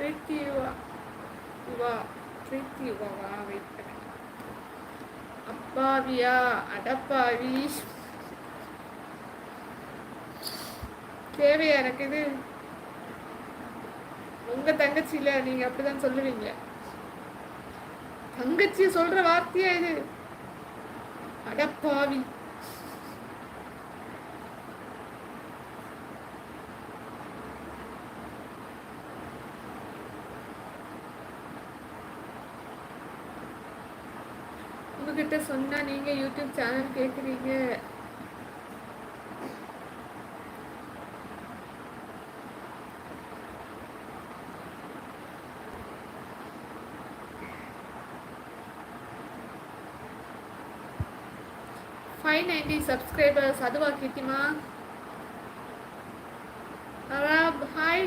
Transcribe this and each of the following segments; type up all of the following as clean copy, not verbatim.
பிரீத்தி யுவா பிரீத்தி யுவாவா wait பண்ண. அப்பாவியா அடப்பாவி தேவையா எனக்கு இது? உங்க தங்கச்சியில நீங்க அப்படிதான் சொல்லுவீங்க. தங்கச்சி சொல்ற வார்த்தையா இது? அடப்பாவி. உங்ககிட்ட சொன்னா நீங்க யூடியூப் சேனல் கேக்குறீங்க. $590 சப்ஸ்கிரைபர்ஸ். அதுவா கீர்த்திமா? Rab, hi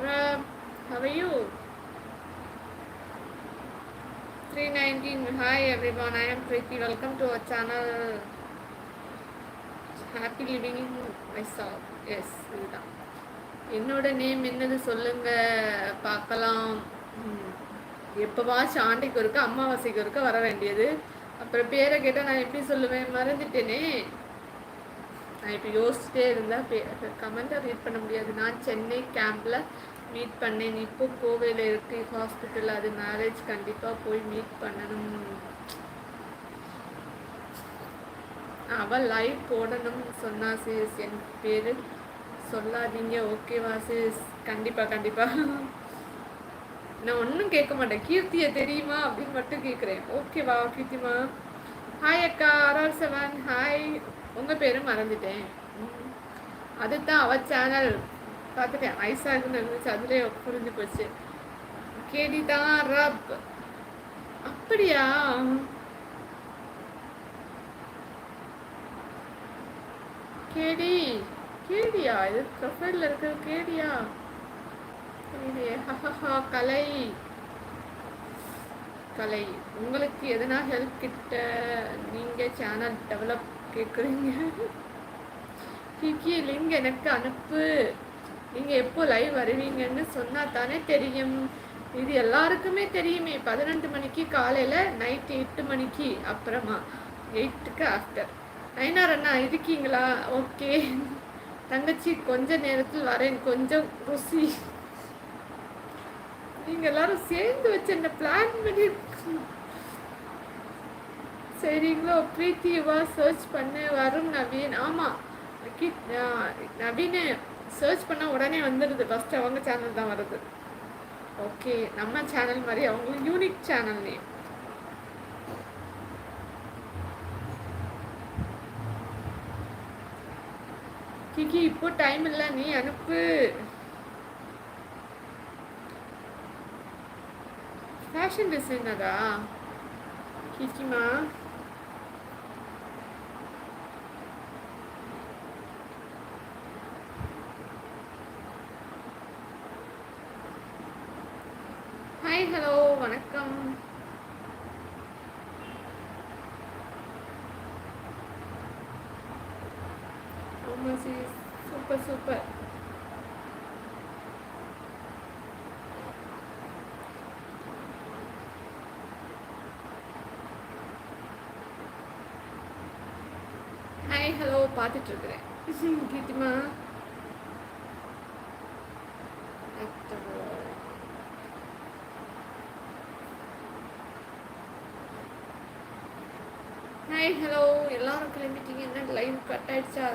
Rab, how are you? 319. Hi everyone, I am Preeti. Welcome to our channel. Happy living in myself. Yes, இதுதான் என்னோட நேம். என்னது சொல்லுங்க பார்க்கலாம். எப்போவாச்சும் ஆண்டைக்கு ஒருக்க அமாவாசைக்கு ஒருக்க வர வேண்டியது. அப்புறம் பேரை கேட்டால் நான் எப்படி சொல்லுவேன்? மறந்துட்டேனே. நான் இப்போ யோசிச்சுட்டே இருந்தால் கமெண்ட்டாக ரீட் பண்ண முடியாது. நான் சென்னை கேம்பில் மீட் பண்ணேன். இப்போ கோவையில் இருக்கு ஹாஸ்பிட்டல். அது மேரேஜ் கண்டிப்பாக போய் மீட் பண்ணணும். அவள் லைவ் போடணும்னு சொன்னா சிஸ். என் பேர் சொல்லாதீங்க ஓகேவா சிஸ்? கண்டிப்பாக கண்டிப்பாக. நான் ஒன்றும் கேட்க மாட்டேன். கீர்த்தியை தெரியுமா அப்படின்னு மட்டும் கேட்குறேன். ஓகேவா கீர்த்திமா? ஹாய் அக்கா RR7. ஹாய். உங்கள் பேரும் மறந்துட்டேன். அதுதான் அவள் சேனல் பார்த்துட்டேன். ஐசாக்குன்னு இருந்துச்சு, அதுலேயே புரிஞ்சு போச்சு. கேடி தான் ரப். அப்படியா? கேடி கேடியா? இது ப்ரொஃபைலில் இருக்கிற கேடியா? கலை கலை. உங்களுக்கு எதனா ஹெல்ப் கிட்ட நீங்கள் சேனல் டெவலப் கேட்குறீங்க? கிக்கி லிங்க் எனக்கு அனுப்பு. நீங்கள் எப்போ லைவ் வருவீங்கன்னு சொன்னால் தானே தெரியும். இது எல்லாருக்குமே தெரியுமே. 12 மணிக்கு காலையில், நைட் 8 மணிக்கு அப்புறமா 8க்கு ஆஃப்டர். நைனார் அண்ணா இருக்கீங்களா? ஓகே தங்கச்சி, கொஞ்ச நேரத்தில் வரேன். கொஞ்சம் ருசி. நீங்கள் எல்லாரும் சேர்ந்து வச்சு என்ன பிளான் பண்ணி சரிங்களோ? பிரீத்திவா சர்ச் பண்ண வரும் நவீன். ஆமாம் நவீனை சர்ச் பண்ணால் உடனே வந்துடுது. ஃபஸ்ட்டு அவங்க சேனல் தான் வருது. ஓகே, நம்ம சேனல் மாதிரி அவங்களுக்கு யூனிக் சேனல் நேம். கிக்கி இப்போ டைம் இல்லை, நீ அனுப்பு. ஃபேஷன் டிசைனரா கிக்கிமா? ஹாய் ஹலோ வணக்கம். Super super. ஹாய் ஹலோ பார்த்துட்டு இருக்கிறேன். கீர்த்திமா ஹாய் ஹலோ. எல்லாரும் கிளம்பிட்டீங்க. என்ன லைவ் கட் ஆயிடுச்சா?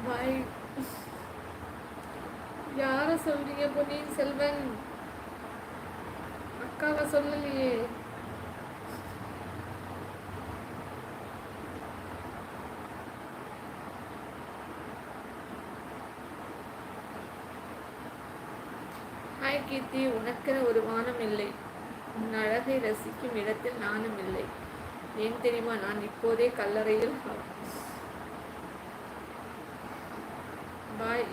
பாய். யார சொல்றீங்க? பொன்னியின் செல்வன் அக்காவை சொல்லலையே. ஹாய் கீர்த்தி, உனக்கு ஒரு வானம் இல்லை. உன் அழகை ரசிக்கும் இடத்தில் நானும் இல்லை. ஏன் தெரியுமா? நான் இப்போதே கல்லறையில் பாய்